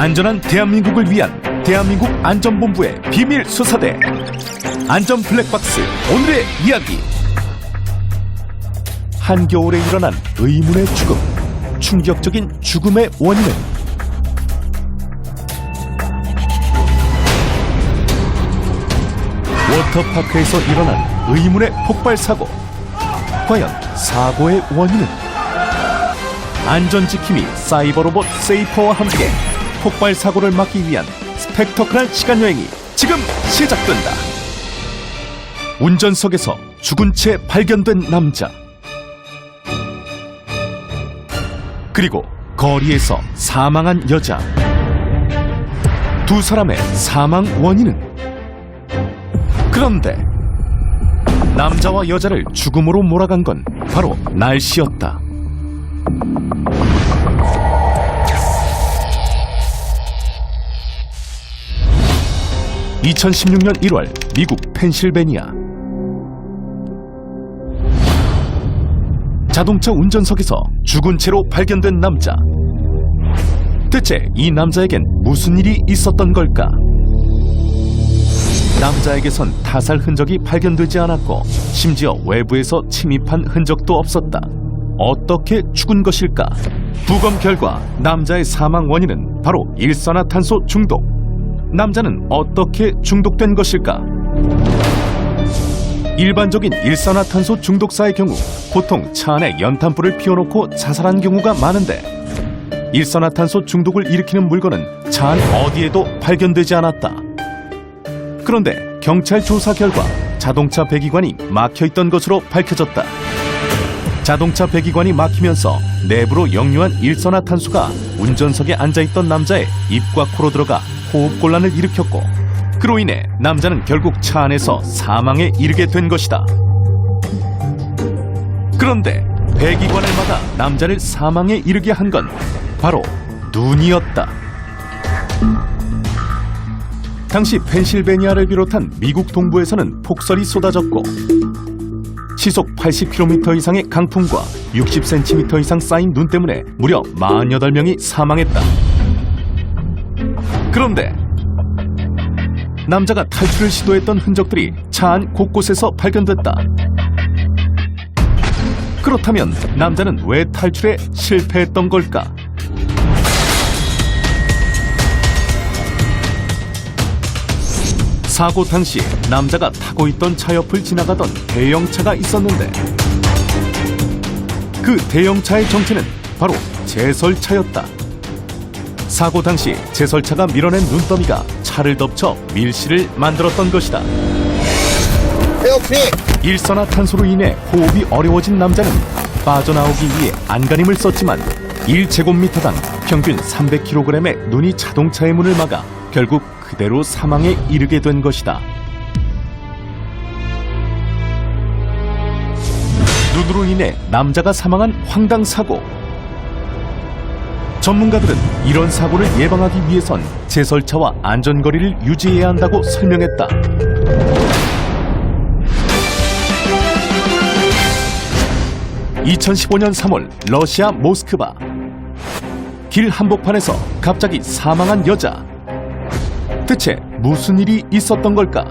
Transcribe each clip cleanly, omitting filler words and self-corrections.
안전한 대한민국을 위한 대한민국 안전본부의 비밀 수사대 안전 블랙박스. 오늘의 이야기. 한겨울에 일어난 의문의 죽음. 충격적인 죽음의 원인은? 워터파크에서 일어난 의문의 폭발 사고. 과연 사고의 원인은? 안전지킴이 사이버 로봇 세이퍼와 함께 폭발 사고를 막기 위한 스펙터클한 시간여행이 지금 시작된다. 운전석에서 죽은 채 발견된 남자, 그리고 거리에서 사망한 여자. 두 사람의 사망 원인은? 그런데 남자와 여자를 죽음으로 몰아간 건 바로 날씨였다. 2016년 1월 미국 펜실베니아. 자동차 운전석에서 죽은 채로 발견된 남자. 대체 이 남자에겐 무슨 일이 있었던 걸까? 남자에게선 타살 흔적이 발견되지 않았고 심지어 외부에서 침입한 흔적도 없었다. 어떻게 죽은 것일까? 부검 결과 남자의 사망 원인은 바로 일산화탄소 중독. 남자는 어떻게 중독된 것일까? 일반적인 일산화탄소 중독사의 경우 보통 차 안에 연탄불을 피워놓고 자살한 경우가 많은데, 일산화탄소 중독을 일으키는 물건은 차 안 어디에도 발견되지 않았다. 그런데 경찰 조사 결과 자동차 배기관이 막혀있던 것으로 밝혀졌다. 자동차 배기관이 막히면서 내부로 역류한 일산화탄소가 운전석에 앉아있던 남자의 입과 코로 들어가 호흡곤란을 일으켰고, 그로 인해 남자는 결국 차 안에서 사망에 이르게 된 것이다. 그런데 배기관을 막아 남자를 사망에 이르게 한 건 바로 눈이었다. 당시 펜실베니아를 비롯한 미국 동부에서는 폭설이 쏟아졌고 시속 80km 이상의 강풍과 60cm 이상 쌓인 눈 때문에 무려 48명이 사망했다. 그런데 남자가 탈출을 시도했던 흔적들이 차 안 곳곳에서 발견됐다. 그렇다면 남자는 왜 탈출에 실패했던 걸까? 사고 당시 남자가 타고 있던 차 옆을 지나가던 대형차가 있었는데, 그 대형차의 정체는 바로 제설차였다. 사고 당시 제설차가 밀어낸 눈더미가 차를 덮쳐 밀실을 만들었던 것이다. 일산화탄소로 인해 호흡이 어려워진 남자는 빠져나오기 위해 안간힘을 썼지만 1제곱미터당 평균 300kg의 눈이 자동차의 문을 막아 결국 그대로 사망에 이르게 된 것이다. 눈으로 인해 남자가 사망한 황당 사고. 전문가들은 이런 사고를 예방하기 위해선 제설차와 안전거리를 유지해야 한다고 설명했다. (2015년 3월) 러시아 모스크바. 길 한복판에서 갑자기 사망한 여자. 대체 무슨 일이 있었던 걸까?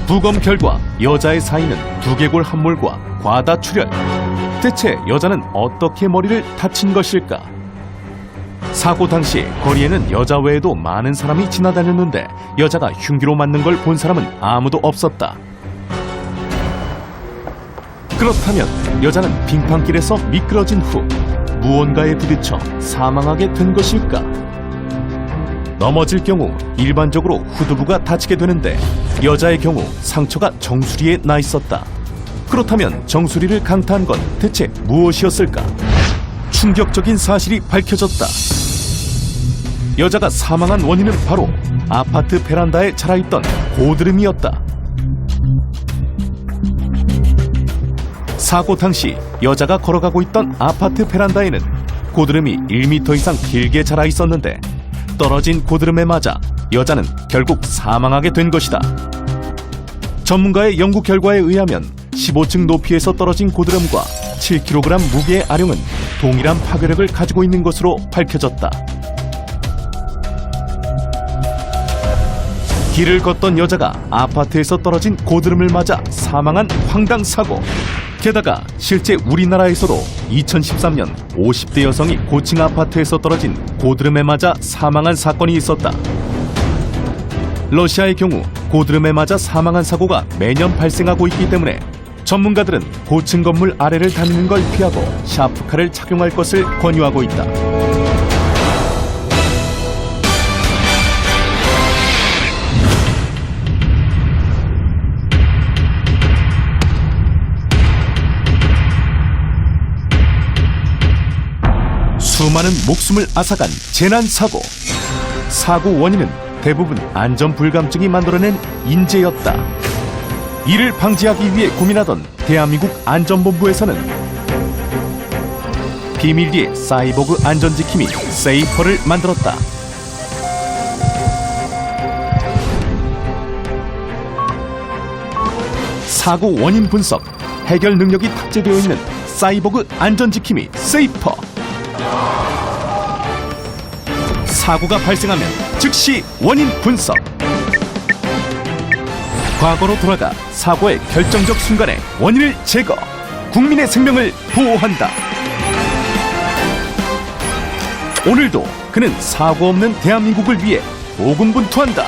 부검 결과 여자의 사인은 두개골 함몰과 과다출혈. 대체 여자는 어떻게 머리를 다친 것일까? 사고 당시 거리에는 여자 외에도 많은 사람이 지나다녔는데 여자가 흉기로 맞는 걸 본 사람은 아무도 없었다. 그렇다면 여자는 빙판길에서 미끄러진 후 무언가에 부딪혀 사망하게 된 것일까? 넘어질 경우 일반적으로 후두부가 다치게 되는데 여자의 경우 상처가 정수리에 나 있었다. 그렇다면 정수리를 강타한 건 대체 무엇이었을까? 충격적인 사실이 밝혀졌다. 여자가 사망한 원인은 바로 아파트 베란다에 자라있던 고드름이었다. 사고 당시 여자가 걸어가고 있던 아파트 베란다에는 고드름이 1m 이상 길게 자라 있었는데 떨어진 고드름에 맞아 여자는 결국 사망하게 된 것이다. 전문가의 연구 결과에 의하면 15층 높이에서 떨어진 고드름과 7kg 무게의 아령은 동일한 파괴력을 가지고 있는 것으로 밝혀졌다. 길을 걷던 여자가 아파트에서 떨어진 고드름을 맞아 사망한 황당 사고. 게다가 실제 우리나라에서도 2013년 50대 여성이 고층 아파트에서 떨어진 고드름에 맞아 사망한 사건이 있었다. 러시아의 경우 고드름에 맞아 사망한 사고가 매년 발생하고 있기 때문에 전문가들은 고층 건물 아래를 다니는 걸 피하고 샤프카를 착용할 것을 권유하고 있다. 수많은 목숨을 앗아간 재난사고. 사고 원인은 대부분 안전불감증이 만들어낸 인재였다. 이를 방지하기 위해 고민하던 대한민국 안전본부에서는 비밀리에 사이보그 안전지킴이 세이퍼를 만들었다. 사고 원인 분석, 해결 능력이 탑재되어 있는 사이보그 안전지킴이 세이퍼. 사고가 발생하면 즉시 원인 분석. 과거로 돌아가 사고의 결정적 순간에 원인을 제거. 국민의 생명을 보호한다. 오늘도 그는 사고 없는 대한민국을 위해 고군분투한다.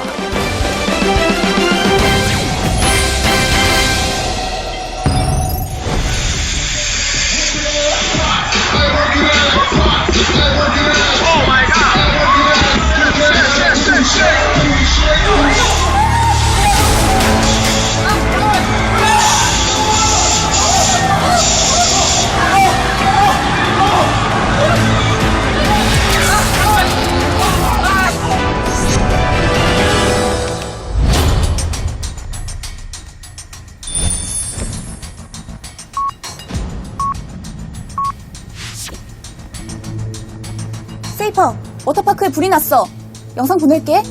세이퍼, 워터파크에 불이 났어. 영상 보낼게.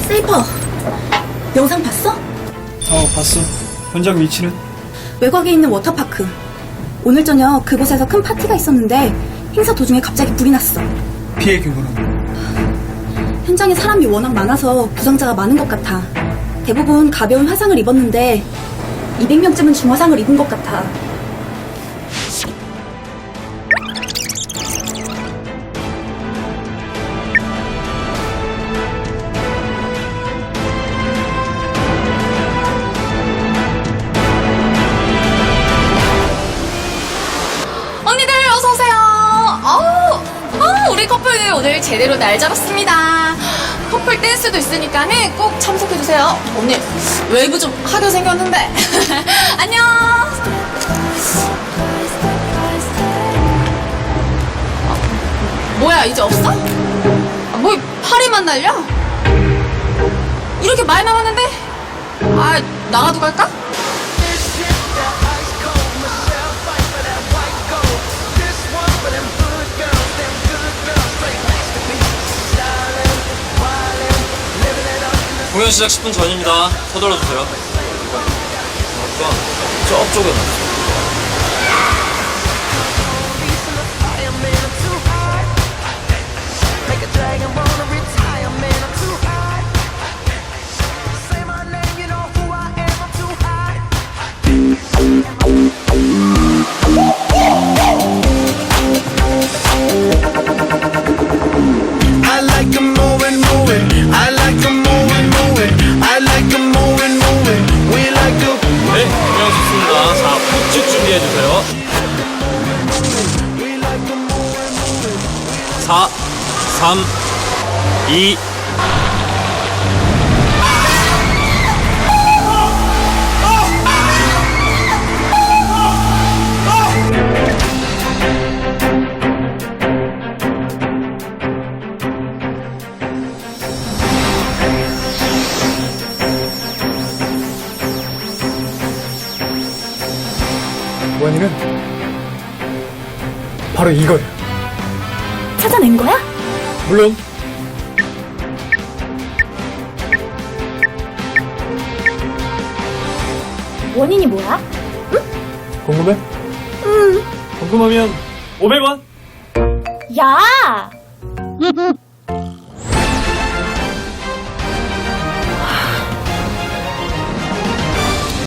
세이퍼, 영상 봤어? 봤어. 현장 위치는? 외곽에 있는 워터파크. 오늘 저녁 그곳에서 큰 파티가 있었는데 행사 도중에 갑자기 불이 났어. 피해 규모는? 현장에 사람이 워낙 많아서 부상자가 많은 것 같아. 대부분 가벼운 화상을 입었는데 200명쯤은 중화상을 입은 것 같아. 언니들 어서오세요. 우리 커플 오늘 제대로 날 잡았습니다. 커플 댄스도 있으니까는 꼭 참석해주세요. 오늘 웨이브 좀 하게 생겼는데. 안녕. 뭐야 이제 없어? 뭐 파리만 날려? 이렇게 많이 남았는데? 나가도 갈까? 공연 시작 10분 전입니다. 서둘러 주세요. 저쪽에 놨어. I like them moving, moving. I like them moving, moving. I like them moving, moving. We like them. 네, 공연 좋습니다. 자, 포즈 준비해 주세요. 4, 3, 2. 원인은 바로 이거야. 찾아낸 거야? 물론 원인이 뭐야? 궁금해? 궁금하면 500원? 야!